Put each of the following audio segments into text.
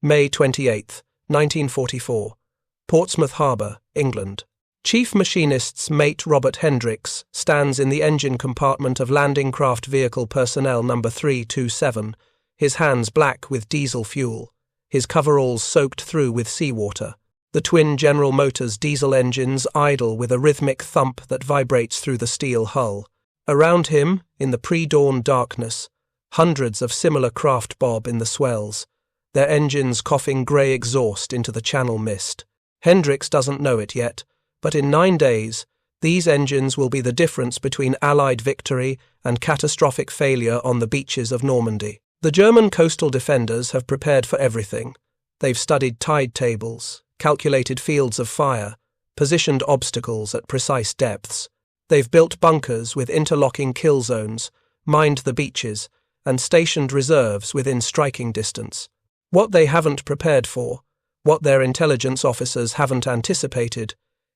May 28, 1944. Portsmouth Harbor, England. Chief Machinist's mate Robert Hendricks stands in the engine compartment of Landing Craft Vehicle Personnel number 327, his hands black with diesel fuel, his coveralls soaked through with seawater. The twin General Motors diesel engines idle with a rhythmic thump that vibrates through the steel hull. Around him, in the pre-dawn darkness, hundreds of similar craft bob in the swells, their engines coughing grey exhaust into the channel mist. Hendricks doesn't know it yet, but in 9 days, these engines will be the difference between Allied victory and catastrophic failure on the beaches of Normandy. The German coastal defenders have prepared for everything. They've studied tide tables, calculated fields of fire, positioned obstacles at precise depths. They've built bunkers with interlocking kill zones, mined the beaches, and stationed reserves within striking distance. What they haven't prepared for, what their intelligence officers haven't anticipated,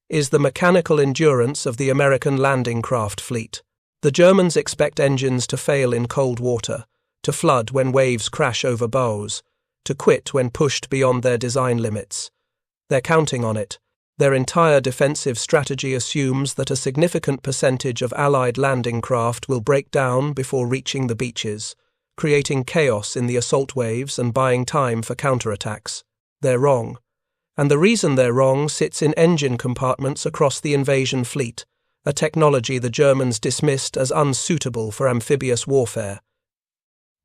is the mechanical endurance of the American landing craft fleet. The Germans expect engines to fail in cold water, to flood when waves crash over bows, to quit when pushed beyond their design limits. They're counting on it. Their entire defensive strategy assumes that a significant percentage of Allied landing craft will break down before reaching the beaches, creating chaos in the assault waves and buying time for counterattacks. They're wrong. And the reason they're wrong sits in engine compartments across the invasion fleet, a technology the Germans dismissed as unsuitable for amphibious warfare.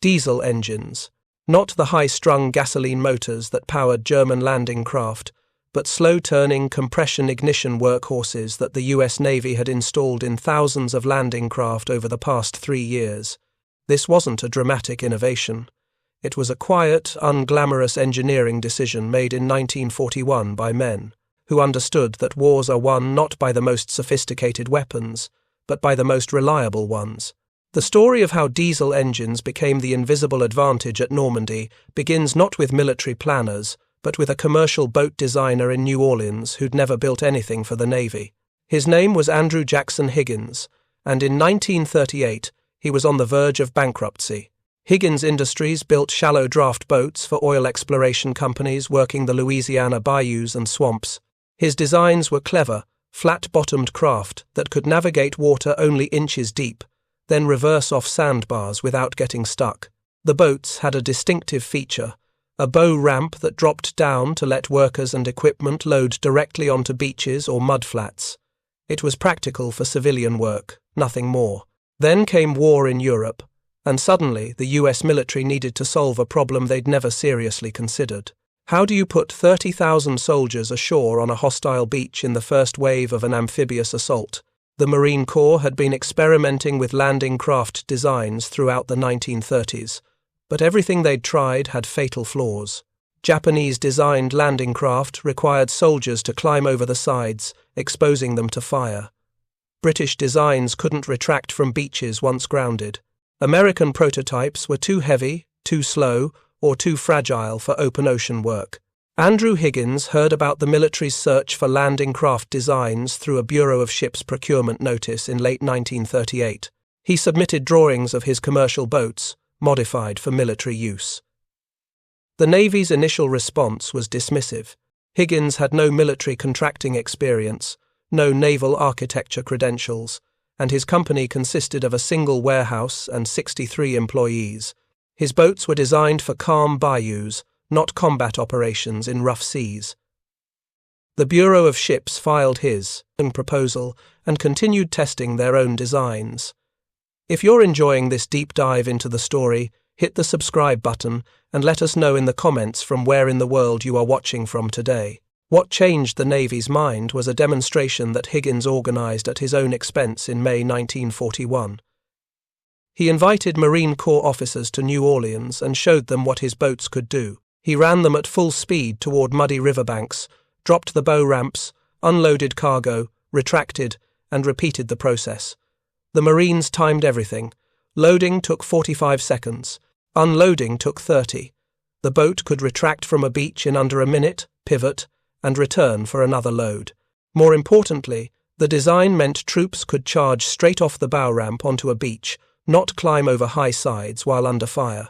Diesel engines, not the high-strung gasoline motors that powered German landing craft, but slow-turning compression-ignition workhorses that the US Navy had installed in thousands of landing craft over the past 3 years. This wasn't a dramatic innovation. It was a quiet, unglamorous engineering decision made in 1941 by men who understood that wars are won not by the most sophisticated weapons, but by the most reliable ones. The story of how diesel engines became the invisible advantage at Normandy begins not with military planners, but with a commercial boat designer in New Orleans who'd never built anything for the Navy. His name was Andrew Jackson Higgins, and in 1938 he was on the verge of bankruptcy. Higgins Industries built shallow draft boats for oil exploration companies working the Louisiana bayous and swamps. His designs were clever, flat-bottomed craft that could navigate water only inches deep, then reverse off sandbars without getting stuck. The boats had a distinctive feature, a bow ramp that dropped down to let workers and equipment load directly onto beaches or mudflats. It was practical for civilian work, nothing more. Then came war in Europe, and suddenly the US military needed to solve a problem they'd never seriously considered. How do you put 30,000 soldiers ashore on a hostile beach in the first wave of an amphibious assault? The Marine Corps had been experimenting with landing craft designs throughout the 1930s, but everything they'd tried had fatal flaws. Japanese-designed landing craft required soldiers to climb over the sides, exposing them to fire. British designs couldn't retract from beaches once grounded. American prototypes were too heavy, too slow, or too fragile for open ocean work. Andrew Higgins heard about the military's search for landing craft designs through a Bureau of Ships procurement notice in late 1938. He submitted drawings of his commercial boats, modified for military use. The Navy's initial response was dismissive. Higgins had no military contracting experience, no naval architecture credentials, and his company consisted of a single warehouse and 63 employees. His boats were designed for calm bayous, not combat operations in rough seas. The Bureau of Ships filed his proposal and continued testing their own designs. If you're enjoying this deep dive into the story, hit the subscribe button and let us know in the comments from where in the world you are watching from today. What changed the Navy's mind was a demonstration that Higgins organized at his own expense in May 1941. He invited Marine Corps officers to New Orleans and showed them what his boats could do. He ran them at full speed toward muddy riverbanks, dropped the bow ramps, unloaded cargo, retracted, and repeated the process. The Marines timed everything. Loading took 45 seconds. Unloading took 30. The boat could retract from a beach in under a minute, pivot, and return for another load. More importantly, the design meant troops could charge straight off the bow ramp onto a beach, not climb over high sides while under fire.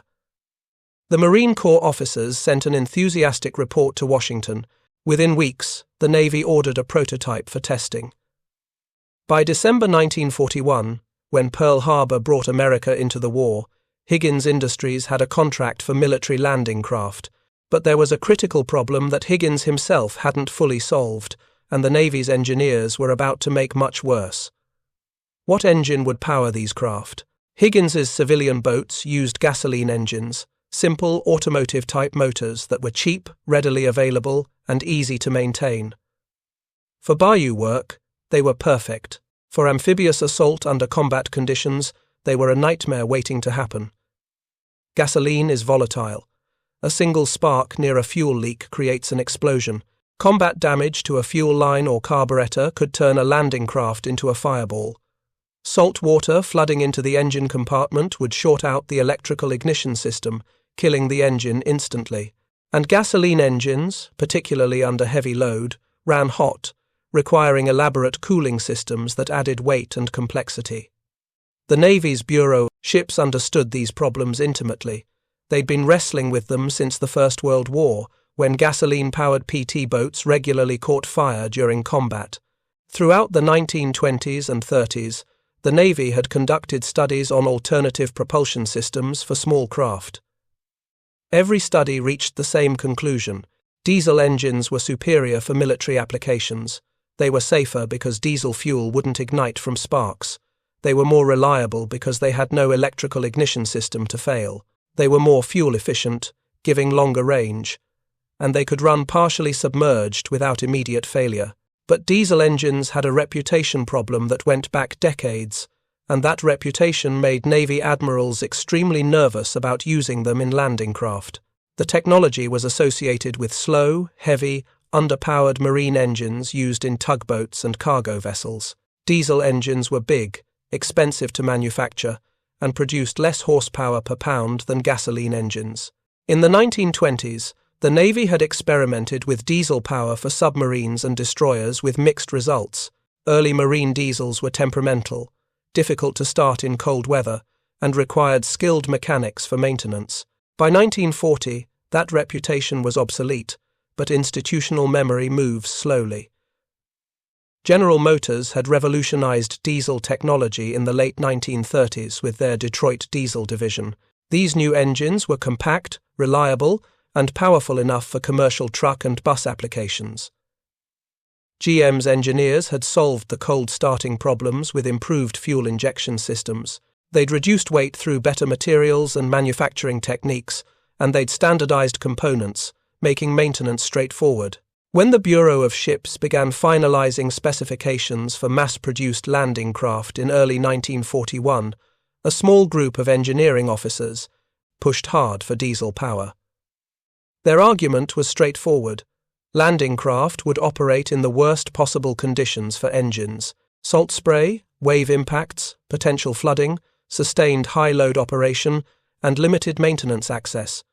The Marine Corps officers sent an enthusiastic report to Washington. Within weeks, the Navy ordered a prototype for testing. By December 1941, when Pearl Harbor brought America into the war, Higgins Industries had a contract for military landing craft, but there was a critical problem that Higgins himself hadn't fully solved, and the Navy's engineers were about to make much worse. What engine would power these craft? Higgins's civilian boats used gasoline engines, simple automotive-type motors that were cheap, readily available, and easy to maintain. For bayou work, they were perfect. For amphibious assault under combat conditions, they were a nightmare waiting to happen. Gasoline is volatile. A single spark near a fuel leak creates an explosion. Combat damage to a fuel line or carburetor could turn a landing craft into a fireball. Salt water flooding into the engine compartment would short out the electrical ignition system, killing the engine instantly. And gasoline engines, particularly under heavy load, ran hot, requiring elaborate cooling systems that added weight and complexity. The Navy's Bureau of Ships understood these problems intimately. They'd been wrestling with them since the First World War, when gasoline-powered PT boats regularly caught fire during combat. Throughout the 1920s and 30s, the Navy had conducted studies on alternative propulsion systems for small craft. Every study reached the same conclusion. Diesel engines were superior for military applications. They were safer because diesel fuel wouldn't ignite from sparks. They were more reliable because they had no electrical ignition system to fail. They were more fuel efficient, giving longer range. And they could run partially submerged without immediate failure. But diesel engines had a reputation problem that went back decades, and that reputation made Navy admirals extremely nervous about using them in landing craft. The technology was associated with slow, heavy, underpowered marine engines used in tugboats and cargo vessels. Diesel engines were big, expensive to manufacture, and produced less horsepower per pound than gasoline engines. In the 1920s, the Navy had experimented with diesel power for submarines and destroyers with mixed results. Early marine diesels were temperamental, difficult to start in cold weather, and required skilled mechanics for maintenance. By 1940, that reputation was obsolete, but institutional memory moves slowly. General Motors had revolutionized diesel technology in the late 1930s with their Detroit Diesel division. These new engines were compact, reliable, and powerful enough for commercial truck and bus applications. GM's engineers had solved the cold starting problems with improved fuel injection systems. They'd reduced weight through better materials and manufacturing techniques, and they'd standardized components, making maintenance straightforward. When the Bureau of Ships began finalizing specifications for mass-produced landing craft in early 1941, a small group of engineering officers pushed hard for diesel power. Their argument was straightforward. Landing craft would operate in the worst possible conditions for engines: salt spray, wave impacts, potential flooding, sustained high-load operation, and limited maintenance access.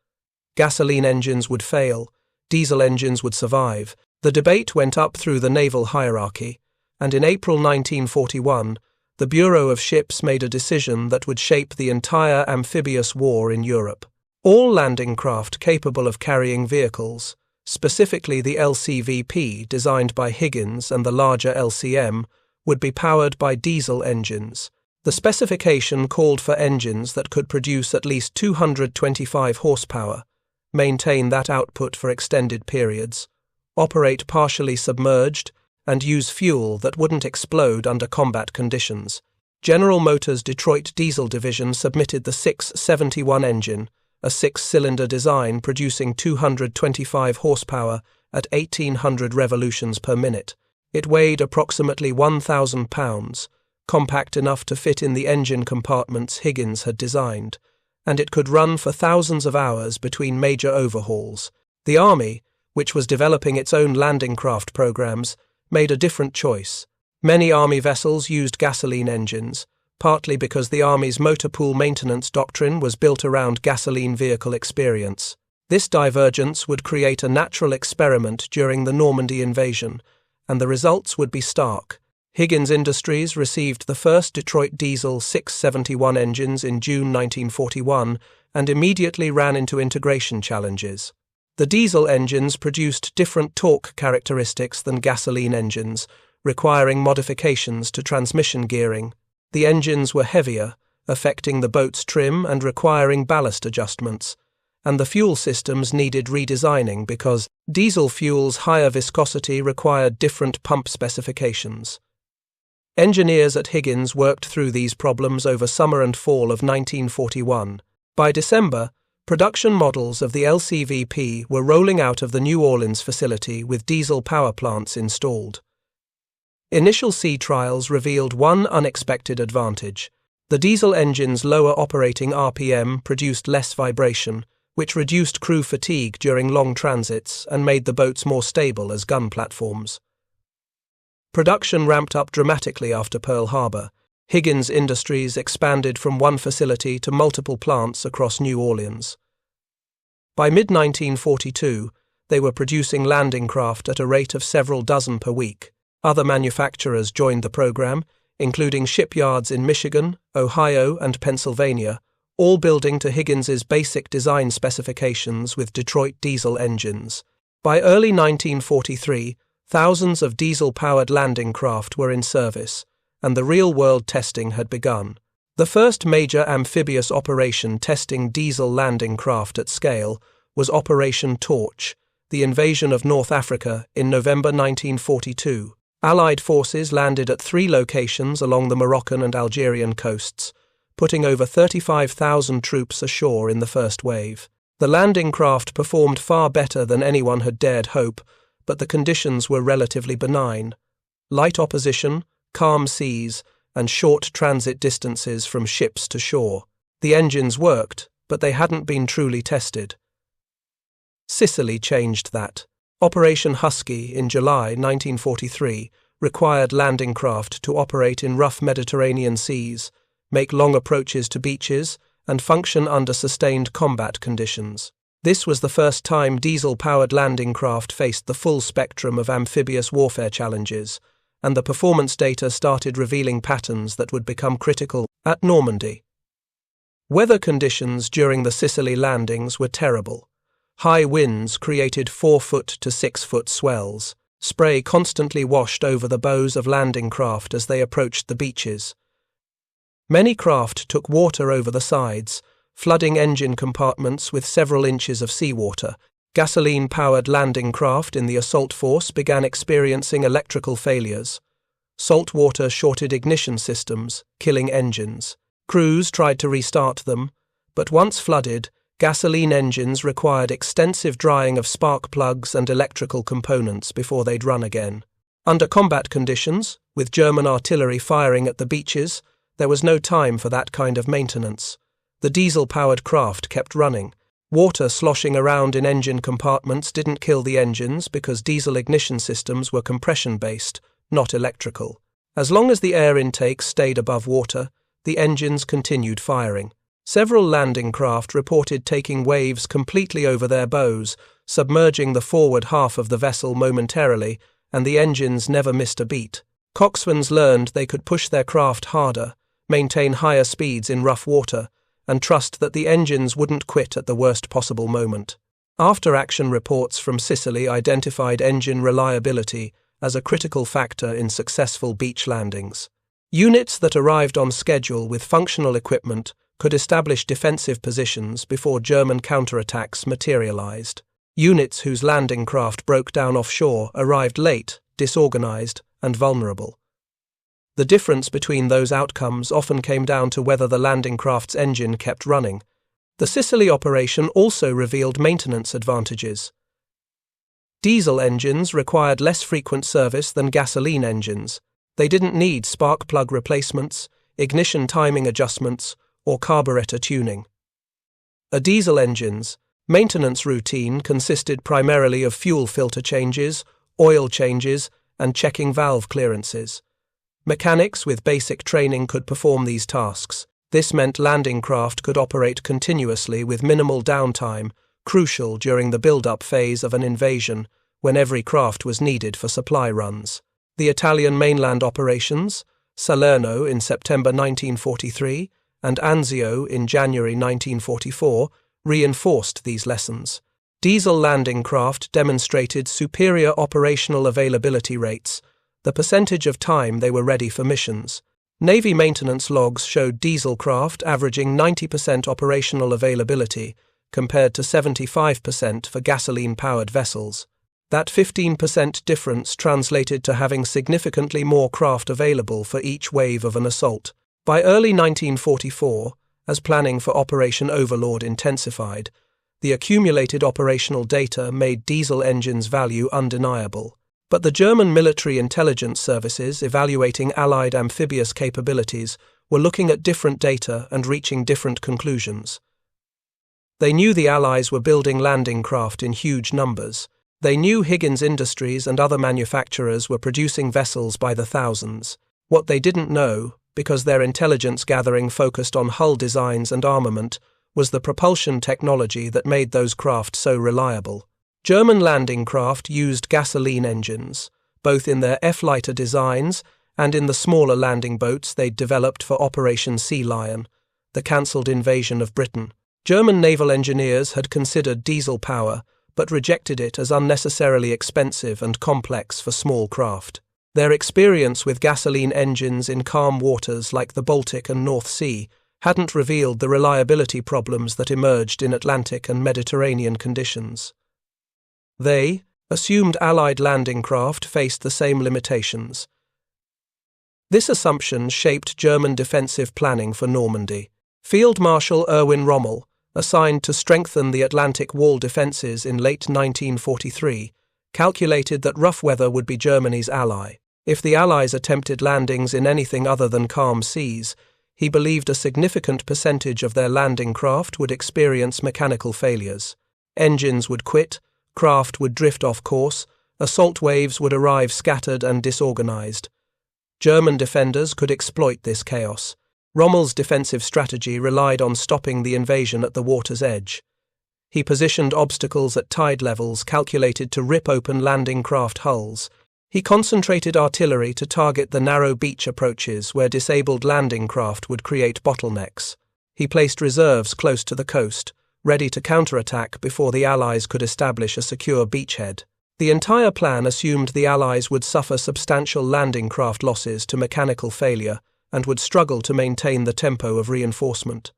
Gasoline engines would fail, diesel engines would survive. The debate went up through the naval hierarchy, and in April 1941, the Bureau of Ships made a decision that would shape the entire amphibious war in Europe. All landing craft capable of carrying vehicles, specifically the LCVP designed by Higgins and the larger LCM, would be powered by diesel engines. The specification called for engines that could produce at least 225 horsepower, maintain that output for extended periods, operate partially submerged, and use fuel that wouldn't explode under combat conditions. General Motors' Detroit Diesel division submitted the 671 engine, a six-cylinder design producing 225 horsepower at 1,800 revolutions per minute. It weighed approximately 1,000 pounds, compact enough to fit in the engine compartments Higgins had designed, and it could run for thousands of hours between major overhauls. The Army, which was developing its own landing craft programs, made a different choice. Many Army vessels used gasoline engines, partly because the Army's motor pool maintenance doctrine was built around gasoline vehicle experience. This divergence would create a natural experiment during the Normandy invasion, and the results would be stark. Higgins Industries received the first Detroit Diesel 671 engines in June 1941, and immediately ran into integration challenges. The diesel engines produced different torque characteristics than gasoline engines, requiring modifications to transmission gearing. The engines were heavier, affecting the boat's trim and requiring ballast adjustments, and the fuel systems needed redesigning because diesel fuel's higher viscosity required different pump specifications. Engineers at Higgins worked through these problems over summer and fall of 1941. By December, production models of the LCVP were rolling out of the New Orleans facility with diesel power plants installed. Initial sea trials revealed one unexpected advantage. The diesel engine's lower operating RPM produced less vibration, which reduced crew fatigue during long transits and made the boats more stable as gun platforms. Production ramped up dramatically after Pearl Harbor. Higgins Industries expanded from one facility to multiple plants across New Orleans. By mid-1942, they were producing landing craft at a rate of several dozen per week. Other manufacturers joined the program, including shipyards in Michigan, Ohio, and Pennsylvania, all building to Higgins's basic design specifications with Detroit diesel engines. By early 1943, thousands of diesel-powered landing craft were in service, and the real-world testing had begun. The first major amphibious operation testing diesel landing craft at scale was Operation Torch, the invasion of North Africa in November 1942. Allied forces landed at 3 locations along the Moroccan and Algerian coasts, putting over 35,000 troops ashore in the first wave. The landing craft performed far better than anyone had dared hope, but the conditions were relatively benign. Light opposition, calm seas, and short transit distances from ships to shore. The engines worked, but they hadn't been truly tested. Sicily changed that. Operation Husky in July 1943 required landing craft to operate in rough Mediterranean seas, make long approaches to beaches, and function under sustained combat conditions. This was the first time diesel-powered landing craft faced the full spectrum of amphibious warfare challenges, and the performance data started revealing patterns that would become critical at Normandy. Weather conditions during the Sicily landings were terrible. High winds created 4-foot to 6-foot swells. Spray constantly washed over the bows of landing craft as they approached the beaches. Many craft took water over the sides, flooding engine compartments with several inches of seawater. Gasoline-powered landing craft in the assault force began experiencing electrical failures. Salt water shorted ignition systems, killing engines. Crews tried to restart them, but once flooded, gasoline engines required extensive drying of spark plugs and electrical components before they'd run again. Under combat conditions, with German artillery firing at the beaches, there was no time for that kind of maintenance. The diesel-powered craft kept running. Water sloshing around in engine compartments didn't kill the engines because diesel ignition systems were compression-based, not electrical. As long as the air intake stayed above water, the engines continued firing. Several landing craft reported taking waves completely over their bows, submerging the forward half of the vessel momentarily, and the engines never missed a beat. Coxswains learned they could push their craft harder, maintain higher speeds in rough water, and trust that the engines wouldn't quit at the worst possible moment. After-action reports from Sicily identified engine reliability as a critical factor in successful beach landings. Units that arrived on schedule with functional equipment could establish defensive positions before German counterattacks materialized. Units whose landing craft broke down offshore arrived late, disorganized, and vulnerable. The difference between those outcomes often came down to whether the landing craft's engine kept running. The Sicily operation also revealed maintenance advantages. Diesel engines required less frequent service than gasoline engines. They didn't need spark plug replacements, ignition timing adjustments, or carburetor tuning. A diesel engine's maintenance routine consisted primarily of fuel filter changes, oil changes, and checking valve clearances. Mechanics with basic training could perform these tasks. This meant landing craft could operate continuously with minimal downtime, crucial during the build-up phase of an invasion, when every craft was needed for supply runs. The Italian mainland operations, Salerno in September 1943, and Anzio in January 1944 reinforced these lessons. Diesel landing craft demonstrated superior operational availability rates, the percentage of time they were ready for missions. Navy maintenance logs showed diesel craft averaging 90% operational availability, compared to 75% for gasoline-powered vessels. That 15% difference translated to having significantly more craft available for each wave of an assault. By early 1944, as planning for Operation Overlord intensified, the accumulated operational data made diesel engines' value undeniable. But the German military intelligence services evaluating Allied amphibious capabilities were looking at different data and reaching different conclusions. They knew the Allies were building landing craft in huge numbers. They knew Higgins Industries and other manufacturers were producing vessels by the thousands. What they didn't know, because their intelligence gathering focused on hull designs and armament, was the propulsion technology that made those craft so reliable. German landing craft used gasoline engines, both in their F-lighter designs and in the smaller landing boats they'd developed for Operation Sea Lion, the cancelled invasion of Britain. German naval engineers had considered diesel power, but rejected it as unnecessarily expensive and complex for small craft. Their experience with gasoline engines in calm waters like the Baltic and North Sea hadn't revealed the reliability problems that emerged in Atlantic and Mediterranean conditions. They assumed Allied landing craft faced the same limitations. This assumption shaped German defensive planning for Normandy. Field Marshal Erwin Rommel, assigned to strengthen the Atlantic wall defences in late 1943, calculated that rough weather would be Germany's ally. If the Allies attempted landings in anything other than calm seas, he believed a significant percentage of their landing craft would experience mechanical failures. Engines would quit, craft would drift off course, assault waves would arrive scattered and disorganized. German defenders could exploit this chaos. Rommel's defensive strategy relied on stopping the invasion at the water's edge. He positioned obstacles at tide levels calculated to rip open landing craft hulls. He concentrated artillery to target the narrow beach approaches where disabled landing craft would create bottlenecks. He placed reserves close to the coast, ready to counterattack before the Allies could establish a secure beachhead. The entire plan assumed the Allies would suffer substantial landing craft losses to mechanical failure and would struggle to maintain the tempo of reinforcement.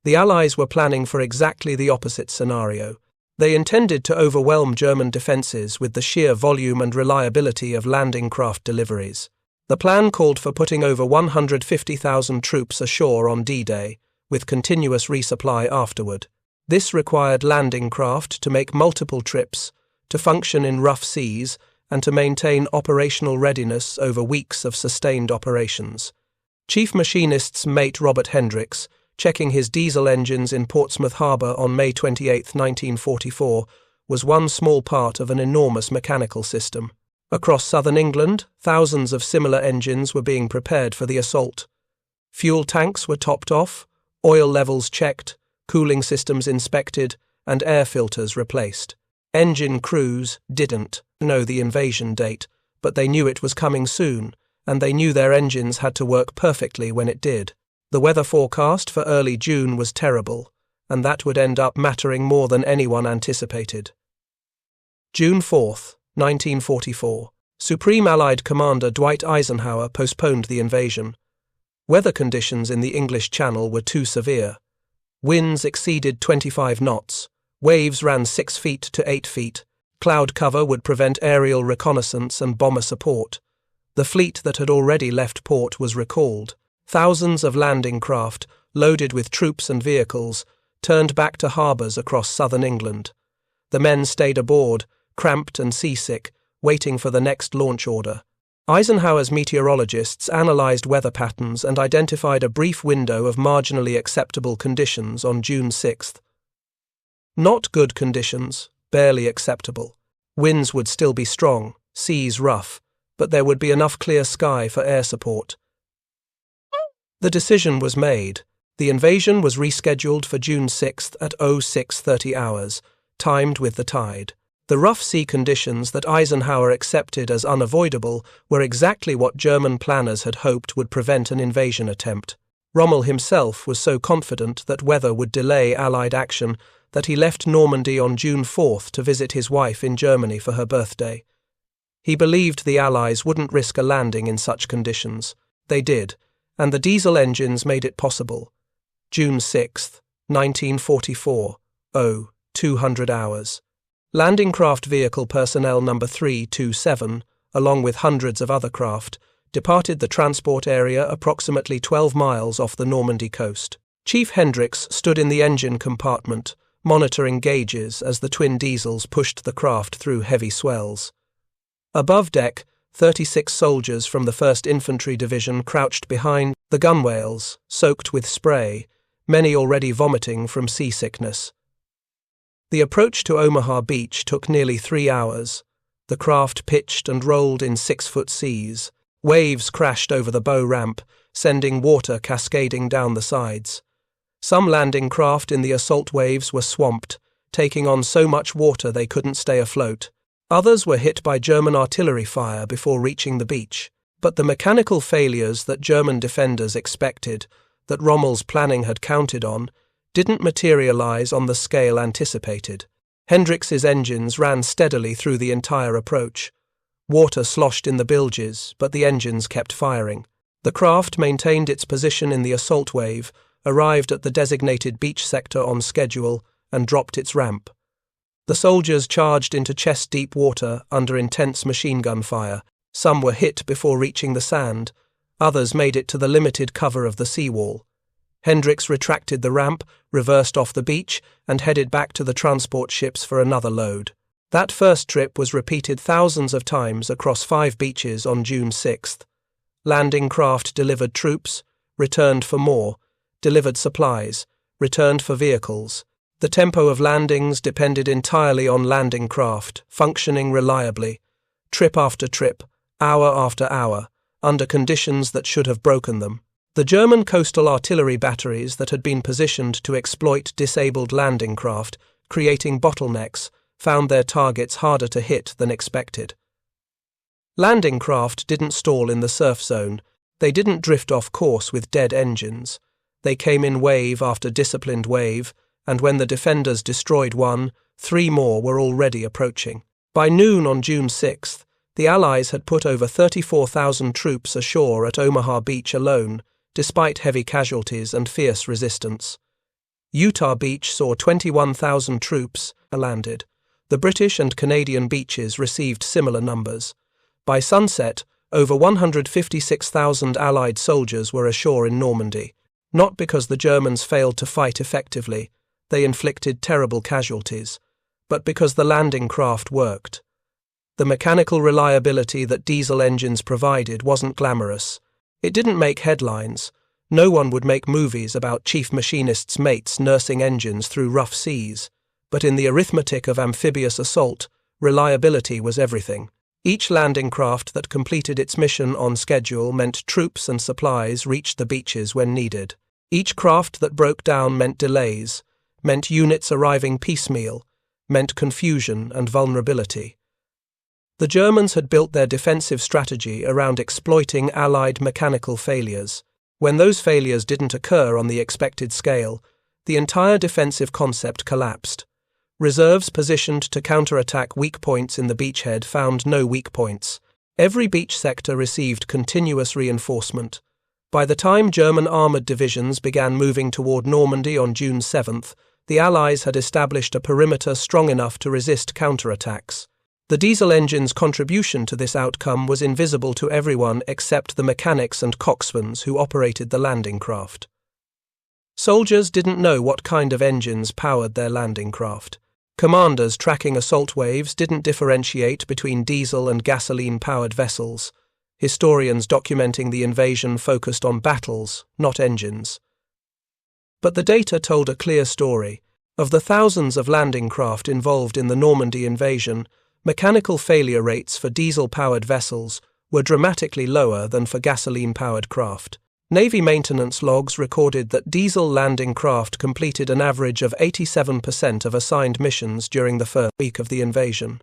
The Allies were planning for exactly the opposite scenario. They intended to overwhelm German defences with the sheer volume and reliability of landing craft deliveries. The plan called for putting over 150,000 troops ashore on D-Day, with continuous resupply afterward. This required landing craft to make multiple trips, to function in rough seas, and to maintain operational readiness over weeks of sustained operations. Chief Machinist's mate Robert Hendricks, checking his diesel engines in Portsmouth Harbor on May 28, 1944, was one small part of an enormous mechanical system. Across southern England, thousands of similar engines were being prepared for the assault. Fuel tanks were topped off, oil levels checked, cooling systems inspected, and air filters replaced. Engine crews didn't know the invasion date, but they knew it was coming soon, and they knew their engines had to work perfectly when it did. The weather forecast for early June was terrible, and that would end up mattering more than anyone anticipated. June 4, 1944. Supreme Allied Commander Dwight Eisenhower postponed the invasion. Weather conditions in the English Channel were too severe. Winds exceeded 25 knots. Waves ran 6 feet to 8 feet. Cloud cover would prevent aerial reconnaissance and bomber support. The fleet that had already left port was recalled. Thousands of landing craft, loaded with troops and vehicles, turned back to harbours across southern England. The men stayed aboard, cramped and seasick, waiting for the next launch order. Eisenhower's meteorologists analysed weather patterns and identified a brief window of marginally acceptable conditions on June 6. Not good conditions, barely acceptable. Winds would still be strong, seas rough, but there would be enough clear sky for air support. The decision was made. The invasion was rescheduled for June 6 at 06:30 hours, timed with the tide. The rough sea conditions that Eisenhower accepted as unavoidable were exactly what German planners had hoped would prevent an invasion attempt. Rommel himself was so confident that weather would delay Allied action that he left Normandy on June 4th to visit his wife in Germany for her birthday. He believed the Allies wouldn't risk a landing in such conditions. They did, and the diesel engines made it possible. June 6, 1944, 200 hours. Landing Craft Vehicle Personnel No. 327, along with hundreds of other craft, departed the transport area approximately 12 miles off the Normandy coast. Chief Hendricks stood in the engine compartment, monitoring gauges as the twin diesels pushed the craft through heavy swells. Above deck, 36 soldiers from the 1st Infantry Division crouched behind the gunwales, soaked with spray, many already vomiting from seasickness. The approach to Omaha Beach took nearly 3 hours. The craft pitched and rolled in 6-foot seas. Waves crashed over the bow ramp, sending water cascading down the sides. Some landing craft in the assault waves were swamped, taking on so much water they couldn't stay afloat. Others were hit by German artillery fire before reaching the beach. But the mechanical failures that German defenders expected, that Rommel's planning had counted on, didn't materialize on the scale anticipated. Hendricks's engines ran steadily through the entire approach. Water sloshed in the bilges, but the engines kept firing. The craft maintained its position in the assault wave, arrived at the designated beach sector on schedule, and dropped its ramp. The soldiers charged into chest-deep water under intense machine gun fire. Some were hit before reaching the sand. Others made it to the limited cover of the seawall. Hendricks retracted the ramp, reversed off the beach, and headed back to the transport ships for another load. That first trip was repeated thousands of times across 5 beaches on June 6th. Landing craft delivered troops, returned for more, delivered supplies, returned for vehicles. The tempo of landings depended entirely on landing craft, functioning reliably, trip after trip, hour after hour, under conditions that should have broken them. The German coastal artillery batteries that had been positioned to exploit disabled landing craft, creating bottlenecks, found their targets harder to hit than expected. Landing craft didn't stall in the surf zone. They didn't drift off course with dead engines. They came in wave after disciplined wave, and when the defenders destroyed one, 3 more were already approaching. By noon on June 6th, the Allies had put over 34,000 troops ashore at Omaha Beach alone, despite heavy casualties and fierce resistance. Utah Beach saw 21,000 troops landed. The British and Canadian beaches received similar numbers. By sunset, over 156,000 Allied soldiers were ashore in Normandy, not because the Germans failed to fight effectively. They inflicted terrible casualties, but because the landing craft worked. The mechanical reliability that diesel engines provided wasn't glamorous. It didn't make headlines. No one would make movies about chief machinists' mates nursing engines through rough seas. But in the arithmetic of amphibious assault, reliability was everything. Each landing craft that completed its mission on schedule meant troops and supplies reached the beaches when needed. Each craft that broke down meant delays, meant units arriving piecemeal, meant confusion and vulnerability. The Germans had built their defensive strategy around exploiting Allied mechanical failures. When those failures didn't occur on the expected scale, the entire defensive concept collapsed. Reserves positioned to counterattack weak points in the beachhead found no weak points. Every beach sector received continuous reinforcement. By the time German armoured divisions began moving toward Normandy on June 7th, the Allies had established a perimeter strong enough to resist counterattacks. The diesel engine's contribution to this outcome was invisible to everyone except the mechanics and coxswains who operated the landing craft. Soldiers didn't know what kind of engines powered their landing craft. Commanders tracking assault waves didn't differentiate between diesel and gasoline-powered vessels. Historians documenting the invasion focused on battles, not engines. But the data told a clear story. Of the thousands of landing craft involved in the Normandy invasion, mechanical failure rates for diesel-powered vessels were dramatically lower than for gasoline-powered craft. Navy maintenance logs recorded that diesel landing craft completed an average of 87% of assigned missions during the first week of the invasion.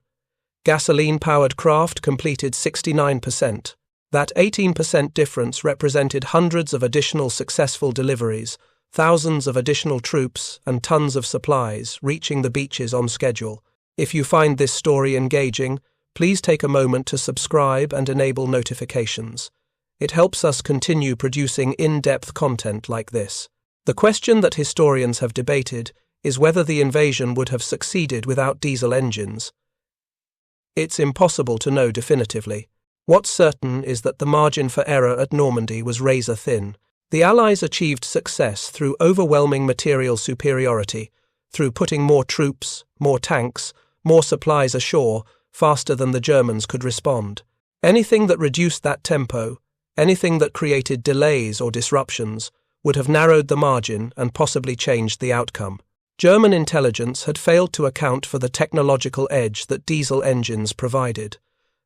Gasoline-powered craft completed 69%. That 18% difference represented hundreds of additional successful deliveries, thousands of additional troops, and tons of supplies reaching the beaches on schedule. If you find this story engaging, please take a moment to subscribe and enable notifications. It helps us continue producing in-depth content like this. The question that historians have debated is whether the invasion would have succeeded without diesel engines. It's impossible to know definitively. What's certain is that the margin for error at Normandy was razor thin. The Allies achieved success through overwhelming material superiority, through putting more troops, more tanks, more supplies ashore, faster than the Germans could respond. Anything that reduced that tempo, anything that created delays or disruptions, would have narrowed the margin and possibly changed the outcome. German intelligence had failed to account for the technological edge that diesel engines provided.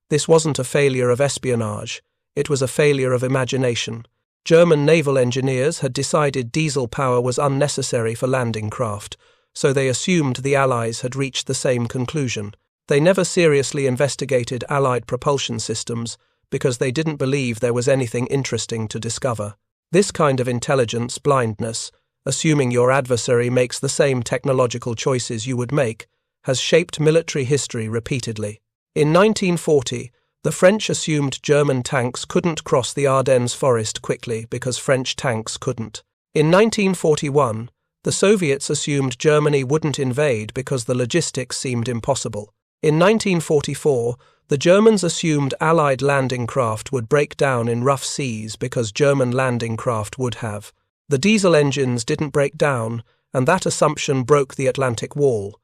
This wasn't a failure of espionage, it was a failure of imagination. German naval engineers had decided diesel power was unnecessary for landing craft, so they assumed the Allies had reached the same conclusion. They never seriously investigated Allied propulsion systems because they didn't believe there was anything interesting to discover. This kind of intelligence blindness, assuming your adversary makes the same technological choices you would make, has shaped military history repeatedly. In 1940, the French assumed German tanks couldn't cross the Ardennes forest quickly because French tanks couldn't. In 1941, the Soviets assumed Germany wouldn't invade because the logistics seemed impossible. In 1944, the Germans assumed Allied landing craft would break down in rough seas because German landing craft would have. The diesel engines didn't break down, and that assumption broke the Atlantic Wall.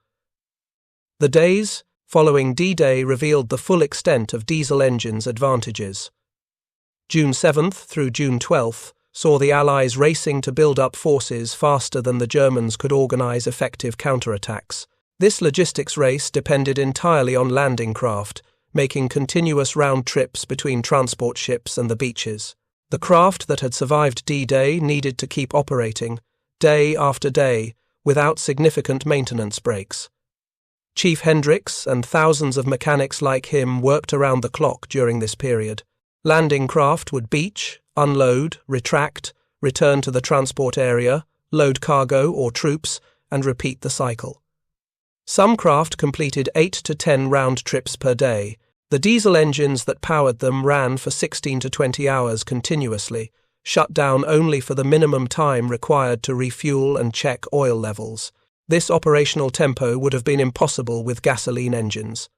The days following D-Day revealed the full extent of diesel engines' advantages. June 7th through June 12th saw the Allies racing to build up forces faster than the Germans could organize effective counterattacks. This logistics race depended entirely on landing craft, making continuous round trips between transport ships and the beaches. The craft that had survived D-Day needed to keep operating, day after day, without significant maintenance breaks. Chief Hendricks and thousands of mechanics like him worked around the clock during this period. Landing craft would beach, unload, retract, return to the transport area, load cargo or troops, and repeat the cycle. Some craft completed 8 to 10 round trips per day. The diesel engines that powered them ran for 16 to 20 hours continuously, shut down only for the minimum time required to refuel and check oil levels. This operational tempo would have been impossible with gasoline engines.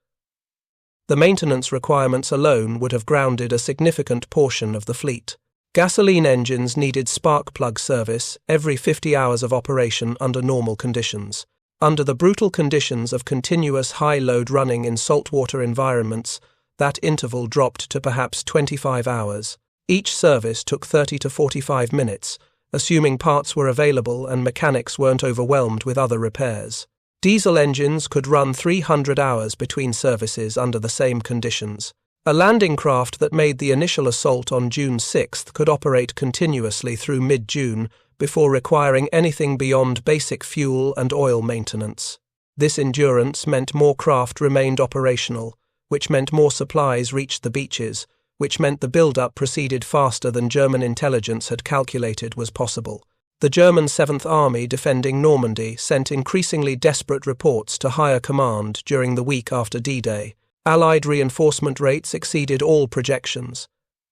The maintenance requirements alone would have grounded a significant portion of the fleet. Gasoline engines needed spark plug service every 50 hours of operation under normal conditions. Under the brutal conditions of continuous high load running in saltwater environments, that interval dropped to perhaps 25 hours. Each service took 30 to 45 minutes, assuming parts were available and mechanics weren't overwhelmed with other repairs. Diesel engines could run 300 hours between services under the same conditions. A landing craft that made the initial assault on June 6th could operate continuously through mid-June before requiring anything beyond basic fuel and oil maintenance. This endurance meant more craft remained operational, which meant more supplies reached the beaches, which meant the build-up proceeded faster than German intelligence had calculated was possible. The German 7th Army defending Normandy sent increasingly desperate reports to higher command during the week after D-Day. Allied reinforcement rates exceeded all projections.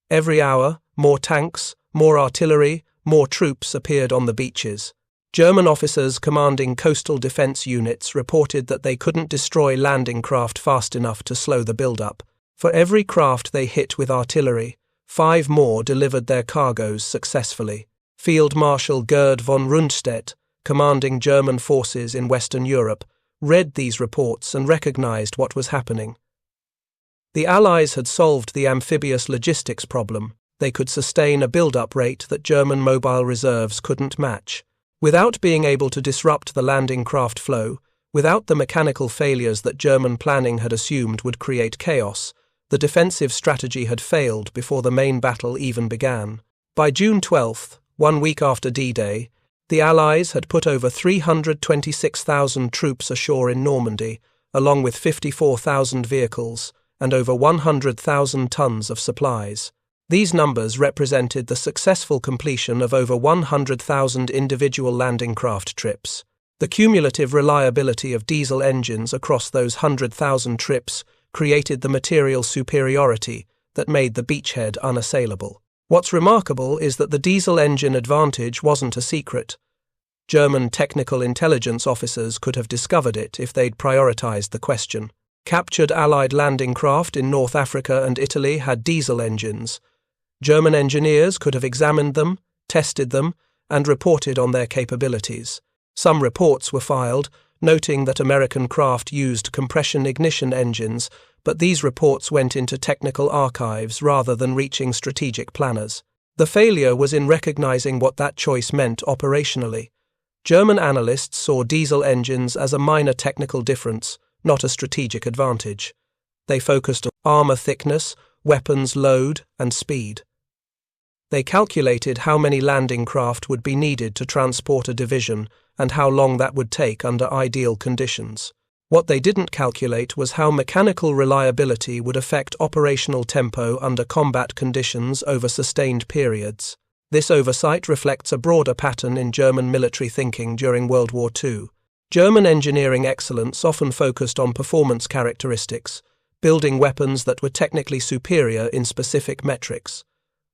Every hour, more tanks, more artillery, more troops appeared on the beaches. German officers commanding coastal defense units reported that they couldn't destroy landing craft fast enough to slow the build-up. For every craft they hit with artillery, 5 more delivered their cargoes successfully. Field Marshal Gerd von Rundstedt, commanding German forces in Western Europe, read these reports and recognized what was happening. The Allies had solved the amphibious logistics problem. They could sustain a build-up rate that German mobile reserves couldn't match. Without being able to disrupt the landing craft flow, without the mechanical failures that German planning had assumed would create chaos, the defensive strategy had failed before the main battle even began. By June 12th, 1 week after D-Day, the Allies had put over 326,000 troops ashore in Normandy, along with 54,000 vehicles and over 100,000 tons of supplies. These numbers represented the successful completion of over 100,000 individual landing craft trips. The cumulative reliability of diesel engines across those 100,000 trips created the material superiority that made the beachhead unassailable. What's remarkable is that the diesel engine advantage wasn't a secret. German technical intelligence officers could have discovered it if they'd prioritized the question. Captured Allied landing craft in North Africa and Italy had diesel engines. German engineers could have examined them, tested them, and reported on their capabilities. Some reports were filed, noting that American craft used compression ignition engines, but these reports went into technical archives rather than reaching strategic planners. The failure was in recognizing what that choice meant operationally. German analysts saw diesel engines as a minor technical difference, not a strategic advantage. They focused on armor thickness, weapons load, and speed. They calculated how many landing craft would be needed to transport a division and how long that would take under ideal conditions. What they didn't calculate was how mechanical reliability would affect operational tempo under combat conditions over sustained periods. This oversight reflects a broader pattern in German military thinking during World War II. German engineering excellence often focused on performance characteristics, building weapons that were technically superior in specific metrics.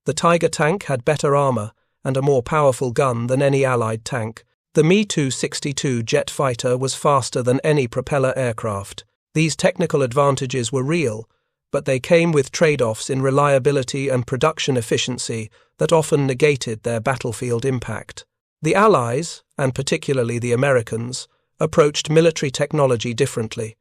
The Tiger tank had better armor and a more powerful gun than any Allied tank. The Me-262 jet fighter was faster than any propeller aircraft. These technical advantages were real, but they came with trade-offs in reliability and production efficiency that often negated their battlefield impact. The Allies, and particularly the Americans, approached military technology differently.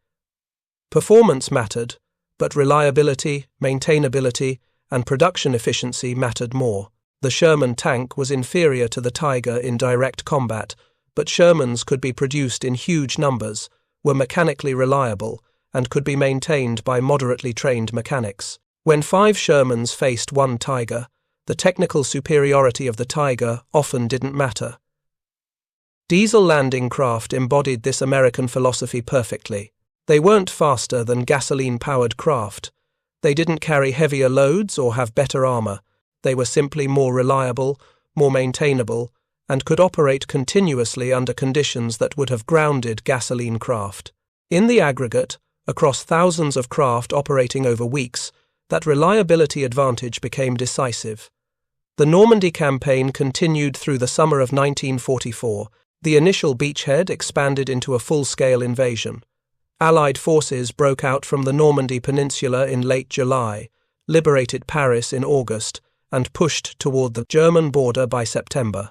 Performance mattered, but reliability, maintainability, and production efficiency mattered more. The Sherman tank was inferior to the Tiger in direct combat, but Shermans could be produced in huge numbers, were mechanically reliable, and could be maintained by moderately trained mechanics. When 5 Shermans faced 1 Tiger, the technical superiority of the Tiger often didn't matter. Diesel landing craft embodied this American philosophy perfectly. They weren't faster than gasoline-powered craft. They didn't carry heavier loads or have better armor. They were simply more reliable, more maintainable, and could operate continuously under conditions that would have grounded gasoline craft. In the aggregate, across thousands of craft operating over weeks, that reliability advantage became decisive. The Normandy campaign continued through the summer of 1944. The initial beachhead expanded into a full-scale invasion. Allied forces broke out from the Normandy Peninsula in late July, liberated Paris in August, and pushed toward the German border by September.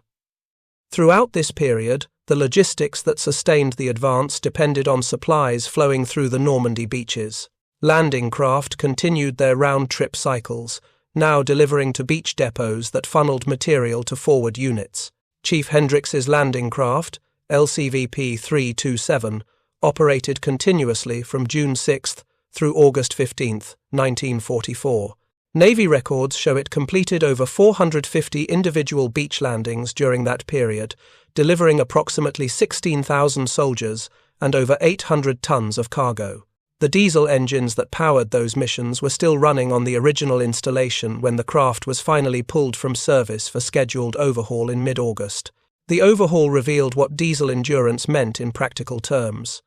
Throughout this period, the logistics that sustained the advance depended on supplies flowing through the Normandy beaches. Landing craft continued their round-trip cycles, now delivering to beach depots that funneled material to forward units. Chief Hendricks' landing craft, LCVP 327, operated continuously from June 6 through August 15, 1944. Navy records show it completed over 450 individual beach landings during that period, delivering approximately 16,000 soldiers and over 800 tons of cargo. The diesel engines that powered those missions were still running on the original installation when the craft was finally pulled from service for scheduled overhaul in mid-August. The overhaul revealed what diesel endurance meant in practical terms.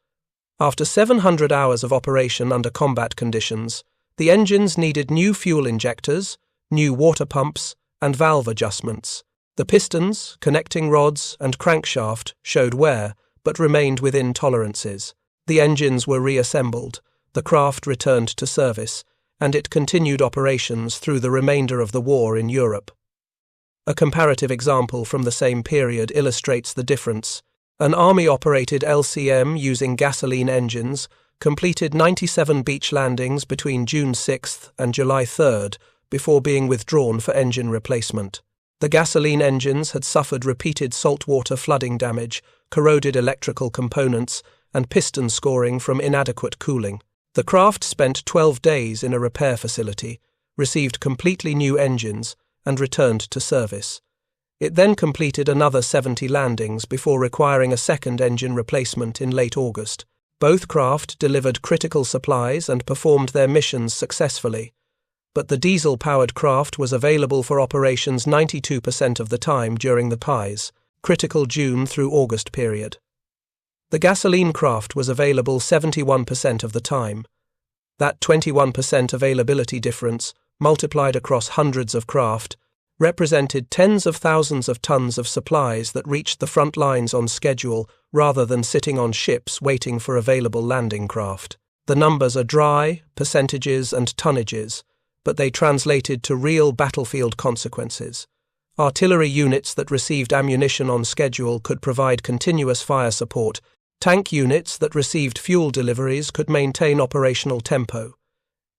After 700 hours of operation under combat conditions, the engines needed new fuel injectors, new water pumps, and valve adjustments. The pistons, connecting rods, and crankshaft showed wear, but remained within tolerances. The engines were reassembled, the craft returned to service, and it continued operations through the remainder of the war in Europe. A comparative example from the same period illustrates the difference. An Army-operated LCM using gasoline engines completed 97 beach landings between June 6 and July 3 before being withdrawn for engine replacement. The gasoline engines had suffered repeated saltwater flooding damage, corroded electrical components, and piston scoring from inadequate cooling. The craft spent 12 days in a repair facility, received completely new engines, and returned to service. It then completed another 70 landings before requiring a second engine replacement in late August. Both craft delivered critical supplies and performed their missions successfully. but the diesel-powered craft was available for operations 92% of the time during the PI's critical June through August period. The gasoline craft was available 71% of the time. That 21% availability difference, multiplied across hundreds of craft, represented tens of thousands of tons of supplies that reached the front lines on schedule rather than sitting on ships waiting for available landing craft. The numbers are dry, percentages and tonnages, but they translated to real battlefield consequences. Artillery units that received ammunition on schedule could provide continuous fire support. Tank units that received fuel deliveries could maintain operational tempo.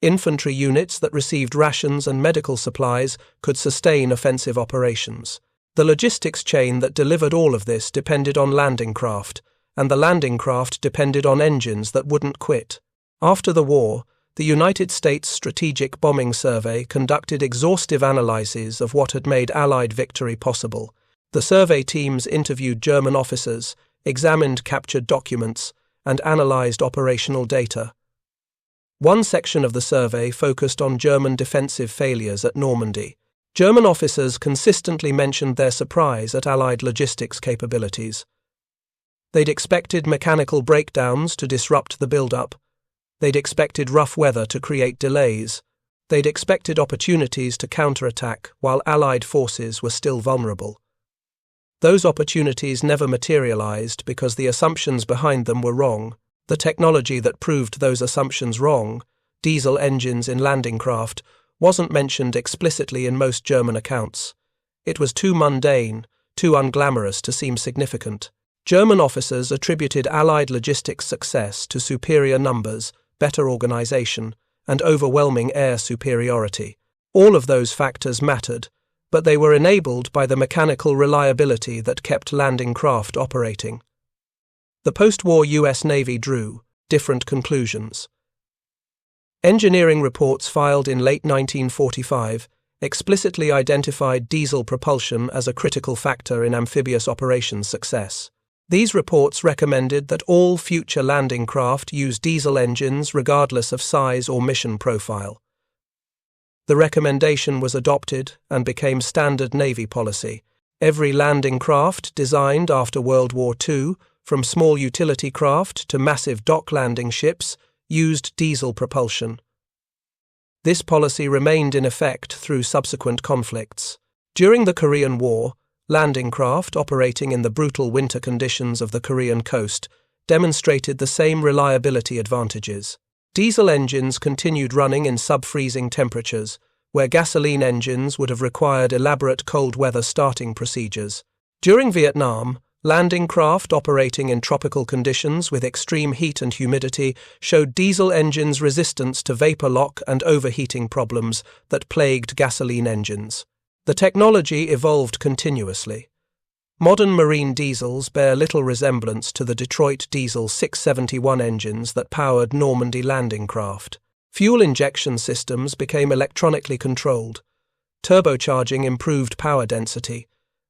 Infantry units that received rations and medical supplies could sustain offensive operations. The logistics chain that delivered all of this depended on landing craft, and the landing craft depended on engines that wouldn't quit. After the war, the United States Strategic Bombing Survey conducted exhaustive analyses of what had made Allied victory possible. The survey teams interviewed German officers, examined captured documents, and analyzed operational data. One section of the survey focused on German defensive failures at Normandy. German officers consistently mentioned their surprise at Allied logistics capabilities. They'd expected mechanical breakdowns to disrupt the build-up. They'd expected rough weather to create delays. They'd expected opportunities to counterattack while Allied forces were still vulnerable. Those opportunities never materialized because the assumptions behind them were wrong. The technology that proved those assumptions wrong, diesel engines in landing craft, wasn't mentioned explicitly in most German accounts. It was too mundane, too unglamorous to seem significant. German officers attributed Allied logistics success to superior numbers, better organization, and overwhelming air superiority. All of those factors mattered, but they were enabled by the mechanical reliability that kept landing craft operating. The post-war US Navy drew different conclusions. Engineering reports filed in late 1945 explicitly identified diesel propulsion as a critical factor in amphibious operations success. These reports recommended that all future landing craft use diesel engines regardless of size or mission profile. The recommendation was adopted and became standard Navy policy. Every landing craft designed after World War II, from small utility craft to massive dock landing ships, used diesel propulsion. This policy remained in effect through subsequent conflicts. During the Korean War, landing craft operating in the brutal winter conditions of the Korean coast demonstrated the same reliability advantages. Diesel engines continued running in sub-freezing temperatures, where gasoline engines would have required elaborate cold weather starting procedures. During Vietnam, landing craft operating in tropical conditions with extreme heat and humidity showed diesel engines' resistance to vapor lock and overheating problems that plagued gasoline engines. The technology evolved continuously. Modern marine diesels bear little resemblance to the Detroit Diesel 671 engines that powered Normandy landing craft. Fuel injection systems became electronically controlled. Turbocharging improved power density.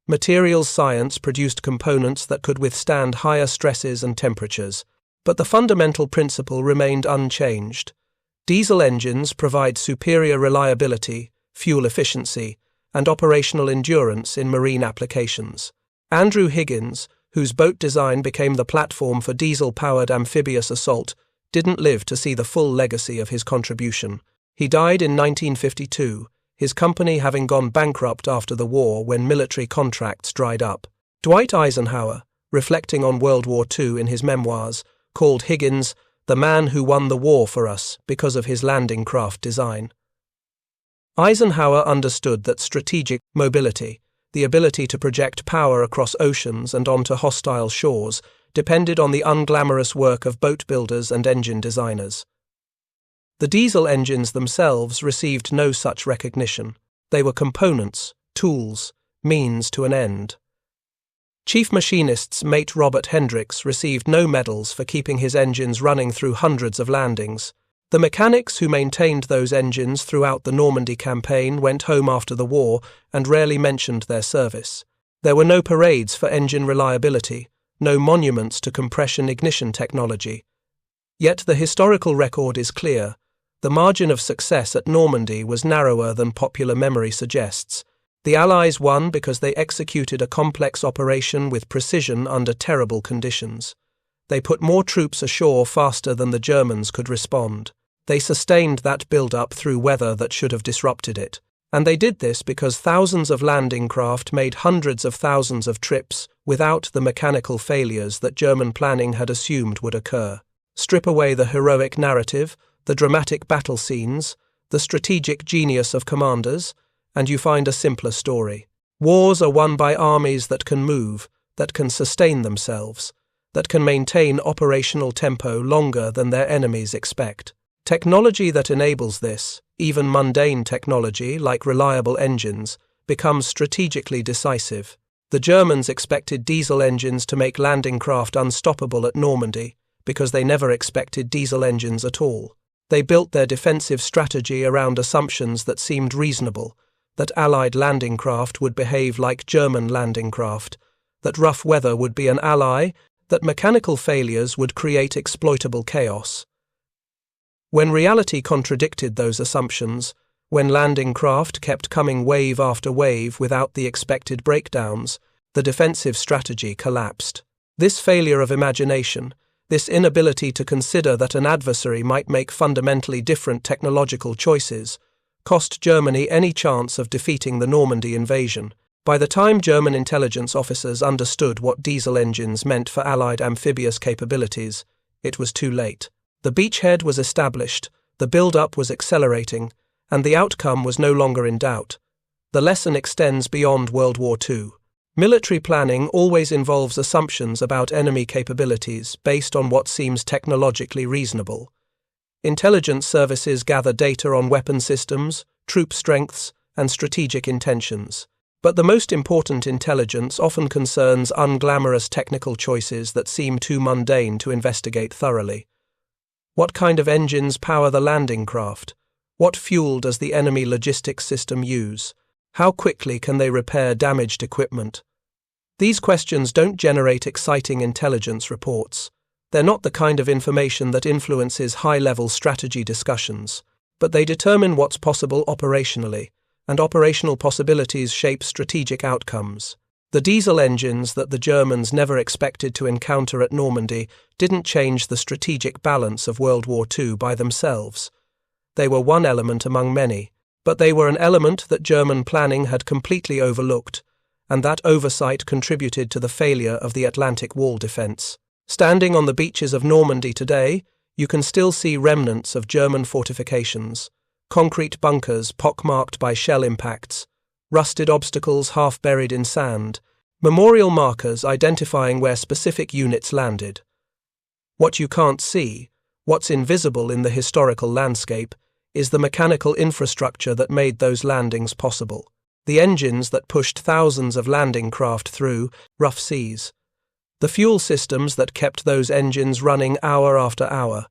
Materials science produced components that could withstand higher stresses and temperatures. But the fundamental principle remained unchanged. Diesel engines provide superior reliability, fuel efficiency, and operational endurance in marine applications. Andrew Higgins, whose boat design became the platform for diesel-powered amphibious assault, didn't live to see the full legacy of his contribution. He died in 1952, his company having gone bankrupt after the war when military contracts dried up. Dwight Eisenhower, reflecting on World War II in his memoirs, called Higgins the man who won the war for us because of his landing craft design. Eisenhower understood that strategic mobility, the ability to project power across oceans and onto hostile shores, depended on the unglamorous work of boat builders and engine designers. The diesel engines themselves received no such recognition. They were components, tools, means to an end. Chief Machinist's mate Robert Hendricks received no medals for keeping his engines running through hundreds of landings. The mechanics who maintained those engines throughout the Normandy campaign went home after the war and rarely mentioned their service. There were no parades for engine reliability, no monuments to compression ignition technology. Yet the historical record is clear. The margin of success at Normandy was narrower than popular memory suggests. The Allies won because they executed a complex operation with precision under terrible conditions. They put more troops ashore faster than the Germans could respond. They sustained that build-up through weather that should have disrupted it. And they did this because thousands of landing craft made hundreds of thousands of trips without the mechanical failures that German planning had assumed would occur. Strip away the heroic narrative, the dramatic battle scenes, the strategic genius of commanders, and you find a simpler story. Wars are won by armies that can move, that can sustain themselves, that can maintain operational tempo longer than their enemies expect. Technology that enables this, even mundane technology like reliable engines, becomes strategically decisive. The Germans expected diesel engines to make landing craft unstoppable at Normandy because they never expected diesel engines at all. They built their defensive strategy around assumptions that seemed reasonable, that Allied landing craft would behave like German landing craft, that rough weather would be an ally, that mechanical failures would create exploitable chaos. When reality contradicted those assumptions, when landing craft kept coming wave after wave without the expected breakdowns, the defensive strategy collapsed. This failure of imagination, this inability to consider that an adversary might make fundamentally different technological choices, cost Germany any chance of defeating the Normandy invasion. By the time German intelligence officers understood what diesel engines meant for Allied amphibious capabilities, it was too late. The beachhead was established, the build-up was accelerating, and the outcome was no longer in doubt. The lesson extends beyond World War II. Military planning always involves assumptions about enemy capabilities based on what seems technologically reasonable. Intelligence services gather data on weapon systems, troop strengths, and strategic intentions. But the most important intelligence often concerns unglamorous technical choices that seem too mundane to investigate thoroughly. What kind of engines power the landing craft? What fuel does the enemy logistics system use? How quickly can they repair damaged equipment? These questions don't generate exciting intelligence reports. They're not the kind of information that influences high-level strategy discussions, but they determine what's possible operationally, and operational possibilities shape strategic outcomes. The diesel engines that the Germans never expected to encounter at Normandy didn't change the strategic balance of World War II by themselves. They were one element among many, but they were an element that German planning had completely overlooked, and that oversight contributed to the failure of the Atlantic Wall defense. Standing on the beaches of Normandy today, you can still see remnants of German fortifications, concrete bunkers pockmarked by shell impacts, rusted obstacles half buried in sand, memorial markers identifying where specific units landed. What you can't see, what's invisible in the historical landscape, is the mechanical infrastructure that made those landings possible. The engines that pushed thousands of landing craft through rough seas. The fuel systems that kept those engines running hour after hour.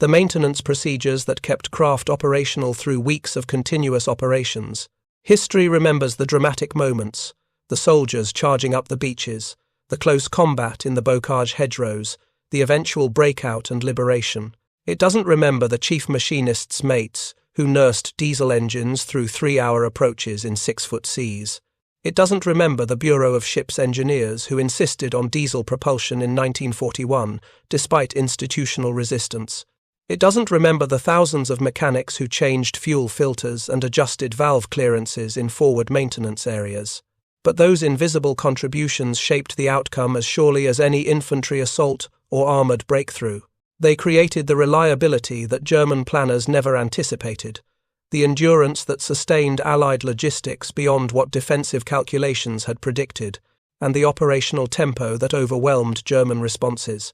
The maintenance procedures that kept craft operational through weeks of continuous operations. History remembers the dramatic moments, the soldiers charging up the beaches, the close combat in the bocage hedgerows, the eventual breakout and liberation. It doesn't remember the chief machinist's mates who nursed diesel engines through 3-hour approaches in 6-foot seas. It doesn't remember the Bureau of Ships Engineers who insisted on diesel propulsion in 1941 despite institutional resistance. It doesn't remember the thousands of mechanics who changed fuel filters and adjusted valve clearances in forward maintenance areas. But those invisible contributions shaped the outcome as surely as any infantry assault or armoured breakthrough. They created the reliability that German planners never anticipated, the endurance that sustained Allied logistics beyond what defensive calculations had predicted, and the operational tempo that overwhelmed German responses.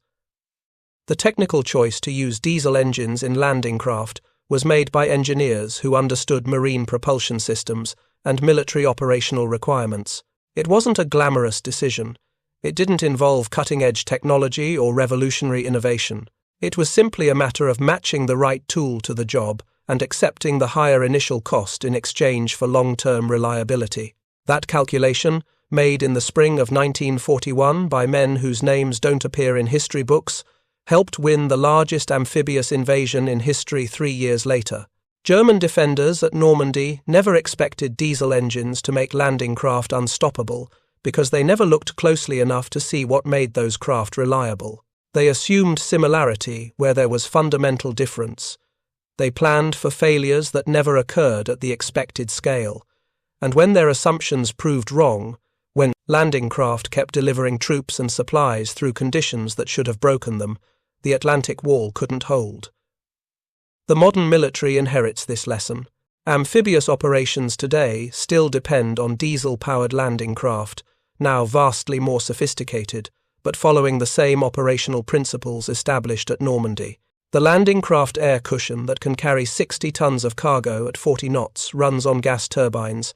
The technical choice to use diesel engines in landing craft was made by engineers who understood marine propulsion systems and military operational requirements. It wasn't a glamorous decision. It didn't involve cutting-edge technology or revolutionary innovation. It was simply a matter of matching the right tool to the job and accepting the higher initial cost in exchange for long-term reliability. That calculation, made in the spring of 1941 by men whose names don't appear in history books, helped win the largest amphibious invasion in history 3 years later. German defenders at Normandy never expected diesel engines to make landing craft unstoppable because they never looked closely enough to see what made those craft reliable. They assumed similarity where there was fundamental difference. They planned for failures that never occurred at the expected scale. And when their assumptions proved wrong, when landing craft kept delivering troops and supplies through conditions that should have broken them, the Atlantic Wall couldn't hold. The modern military inherits this lesson. Amphibious operations today still depend on diesel-powered landing craft, now vastly more sophisticated, but following the same operational principles established at Normandy. The landing craft air cushion that can carry 60 tons of cargo at 40 knots runs on gas turbines,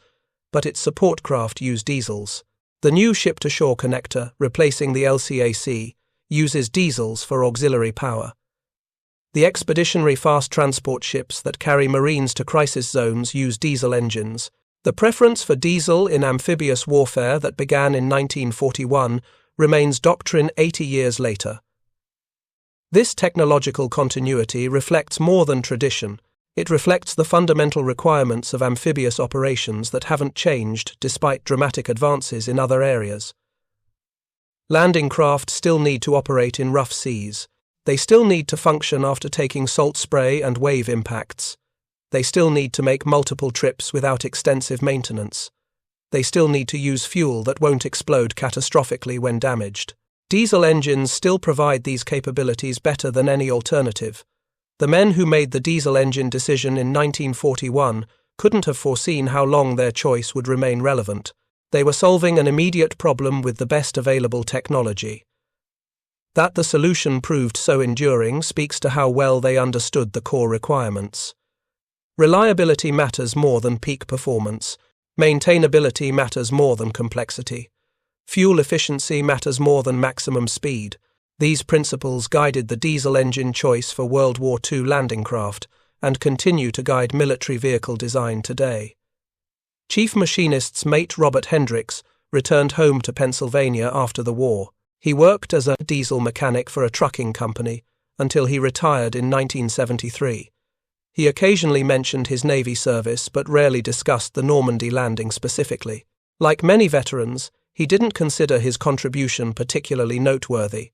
but its support craft use diesels. The new ship-to-shore connector, replacing the LCAC, uses diesels for auxiliary power. The expeditionary fast transport ships that carry Marines to crisis zones use diesel engines. The preference for diesel in amphibious warfare that began in 1941 remains doctrine 80 years later. This technological continuity reflects more than tradition. It reflects the fundamental requirements of amphibious operations that haven't changed despite dramatic advances in other areas. Landing craft still need to operate in rough seas. They still need to function after taking salt spray and wave impacts. They still need to make multiple trips without extensive maintenance. They still need to use fuel that won't explode catastrophically when damaged. Diesel engines still provide these capabilities better than any alternative. The men who made the diesel engine decision in 1941 couldn't have foreseen how long their choice would remain relevant. They were solving an immediate problem with the best available technology. That the solution proved so enduring speaks to how well they understood the core requirements. Reliability matters more than peak performance. Maintainability matters more than complexity. Fuel efficiency matters more than maximum speed. These principles guided the diesel engine choice for World War II landing craft and continue to guide military vehicle design today. Chief Machinist's mate Robert Hendricks returned home to Pennsylvania after the war. He worked as a diesel mechanic for a trucking company until he retired in 1973. He occasionally mentioned his Navy service but rarely discussed the Normandy landing specifically. Like many veterans, he didn't consider his contribution particularly noteworthy.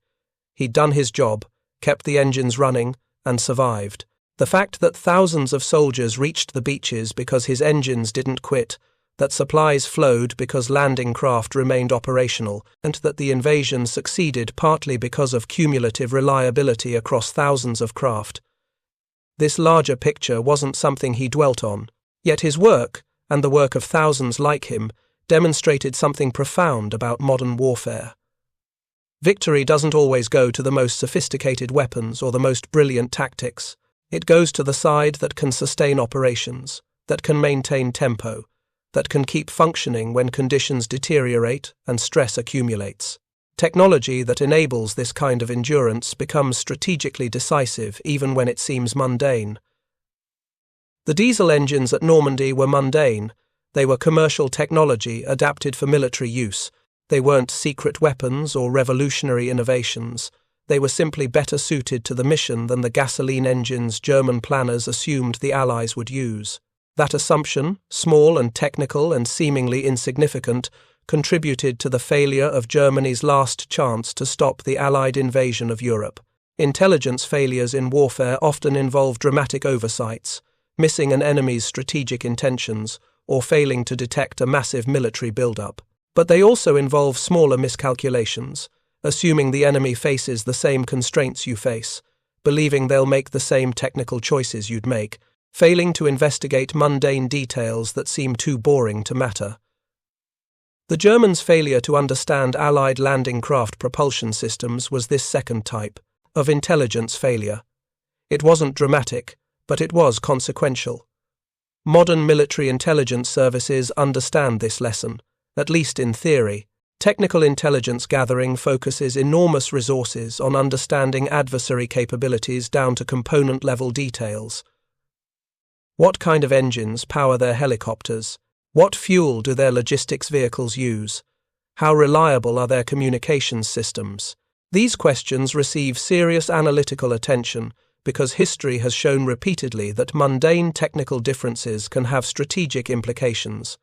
He'd done his job, kept the engines running, and survived. The fact that thousands of soldiers reached the beaches because his engines didn't quit, that supplies flowed because landing craft remained operational, and that the invasion succeeded partly because of cumulative reliability across thousands of craft. This larger picture wasn't something he dwelt on, yet his work, and the work of thousands like him, demonstrated something profound about modern warfare. Victory doesn't always go to the most sophisticated weapons or the most brilliant tactics. It goes to the side that can sustain operations, that can maintain tempo, that can keep functioning when conditions deteriorate and stress accumulates. Technology that enables this kind of endurance becomes strategically decisive even when it seems mundane. The diesel engines at Normandy were mundane. They were commercial technology adapted for military use. They weren't secret weapons or revolutionary innovations. They were simply better suited to the mission than the gasoline engines German planners assumed the Allies would use. That assumption, small and technical and seemingly insignificant, contributed to the failure of Germany's last chance to stop the Allied invasion of Europe. Intelligence failures in warfare often involve dramatic oversights, missing an enemy's strategic intentions, or failing to detect a massive military build-up. But they also involve smaller miscalculations, assuming the enemy faces the same constraints you face, believing they'll make the same technical choices you'd make, failing to investigate mundane details that seem too boring to matter. The Germans' failure to understand Allied landing craft propulsion systems was this second type of intelligence failure. It wasn't dramatic, but it was consequential. Modern military intelligence services understand this lesson, at least in theory. Technical intelligence gathering focuses enormous resources on understanding adversary capabilities down to component-level details. What kind of engines power their helicopters? What fuel do their logistics vehicles use? How reliable are their communications systems? These questions receive serious analytical attention because history has shown repeatedly that mundane technical differences can have strategic implications.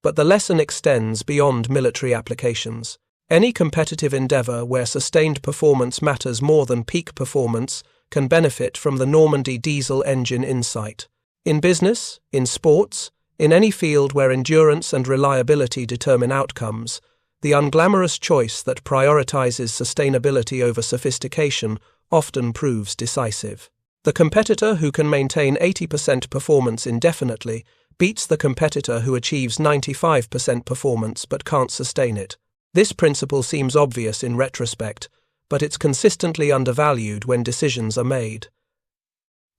But the lesson extends beyond military applications. Any competitive endeavour where sustained performance matters more than peak performance can benefit from the Normandy diesel engine insight. In business, in sports, in any field where endurance and reliability determine outcomes, the unglamorous choice that prioritizes sustainability over sophistication often proves decisive. The competitor who can maintain 80% performance indefinitely beats the competitor who achieves 95% performance but can't sustain it. This principle seems obvious in retrospect, but it's consistently undervalued when decisions are made.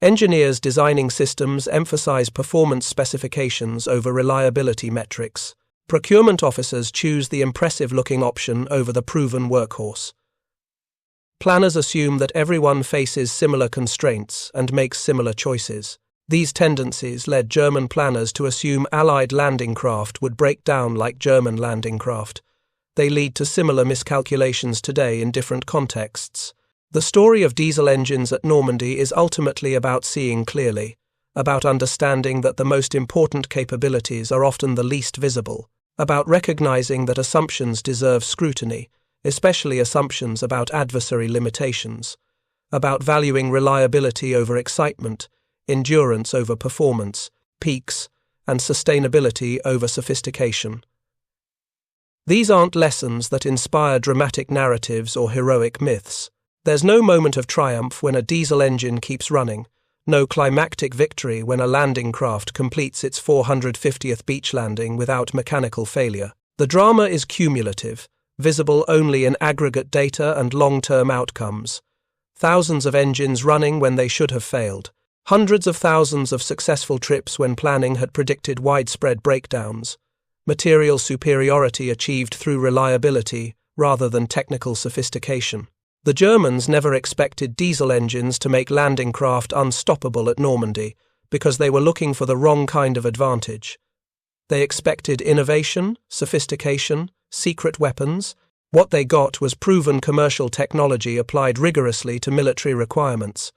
Engineers designing systems emphasize performance specifications over reliability metrics. Procurement officers choose the impressive-looking option over the proven workhorse. Planners assume that everyone faces similar constraints and makes similar choices. These tendencies led German planners to assume Allied landing craft would break down like German landing craft. They lead to similar miscalculations today in different contexts. The story of diesel engines at Normandy is ultimately about seeing clearly, about understanding that the most important capabilities are often the least visible, about recognizing that assumptions deserve scrutiny, especially assumptions about adversary limitations, about valuing reliability over excitement, endurance over performance, peaks, and sustainability over sophistication. These aren't lessons that inspire dramatic narratives or heroic myths. There's no moment of triumph when a diesel engine keeps running, no climactic victory when a landing craft completes its 450th beach landing without mechanical failure. The drama is cumulative, visible only in aggregate data and long-term outcomes. Thousands of engines running when they should have failed. Hundreds of thousands of successful trips when planning had predicted widespread breakdowns. Material superiority achieved through reliability rather than technical sophistication. The Germans never expected diesel engines to make landing craft unstoppable at Normandy because they were looking for the wrong kind of advantage. They expected innovation, sophistication, secret weapons. What they got was proven commercial technology applied rigorously to military requirements.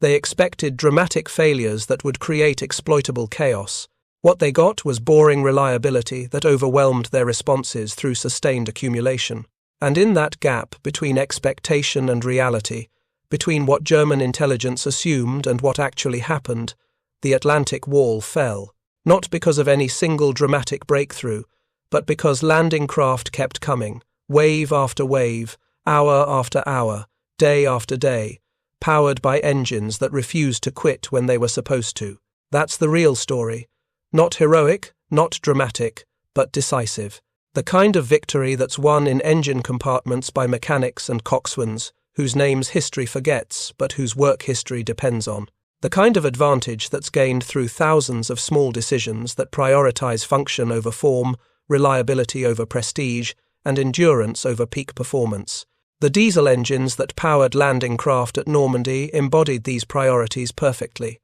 They expected dramatic failures that would create exploitable chaos. What they got was boring reliability that overwhelmed their responses through sustained accumulation. And in that gap between expectation and reality, between what German intelligence assumed and what actually happened, the Atlantic Wall fell, not because of any single dramatic breakthrough, but because landing craft kept coming, wave after wave, hour after hour, day after day, powered by engines that refused to quit when they were supposed to. That's the real story. Not heroic, not dramatic, but decisive. The kind of victory that's won in engine compartments by mechanics and coxswains, whose names history forgets but whose work history depends on. The kind of advantage that's gained through thousands of small decisions that prioritize function over form, reliability over prestige, and endurance over peak performance. The diesel engines that powered landing craft at Normandy embodied these priorities perfectly.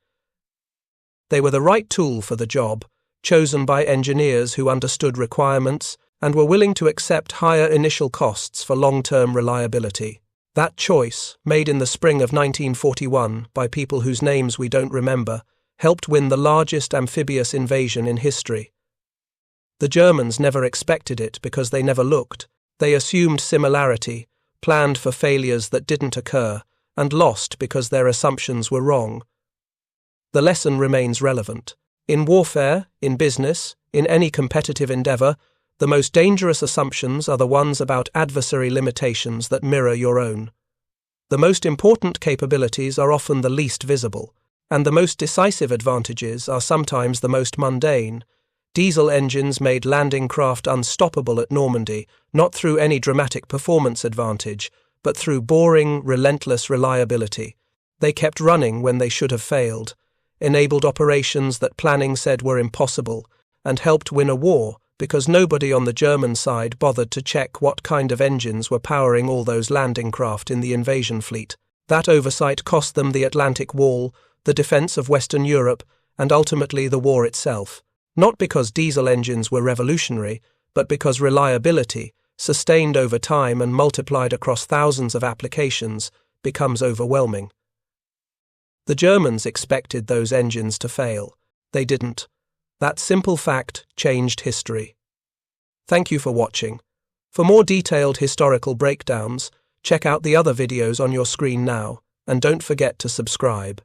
They were the right tool for the job, chosen by engineers who understood requirements and were willing to accept higher initial costs for long-term reliability. That choice, made in the spring of 1941 by people whose names we don't remember, helped win the largest amphibious invasion in history. The Germans never expected it because they never looked. They assumed similarity, planned for failures that didn't occur, and lost because their assumptions were wrong. The lesson remains relevant. In warfare, in business, in any competitive endeavour, the most dangerous assumptions are the ones about adversary limitations that mirror your own. The most important capabilities are often the least visible, and the most decisive advantages are sometimes the most mundane. Diesel engines made landing craft unstoppable at Normandy, not through any dramatic performance advantage, but through boring, relentless reliability. They kept running when they should have failed, enabled operations that planning said were impossible, and helped win a war because nobody on the German side bothered to check what kind of engines were powering all those landing craft in the invasion fleet. That oversight cost them the Atlantic Wall, the defense of Western Europe, and ultimately the war itself. Not because diesel engines were revolutionary, but because reliability, sustained over time and multiplied across thousands of applications, becomes overwhelming. The Germans expected those engines to fail. They didn't. That simple fact changed history. Thank you for watching. For more detailed historical breakdowns, check out the other videos on your screen now, and don't forget to subscribe.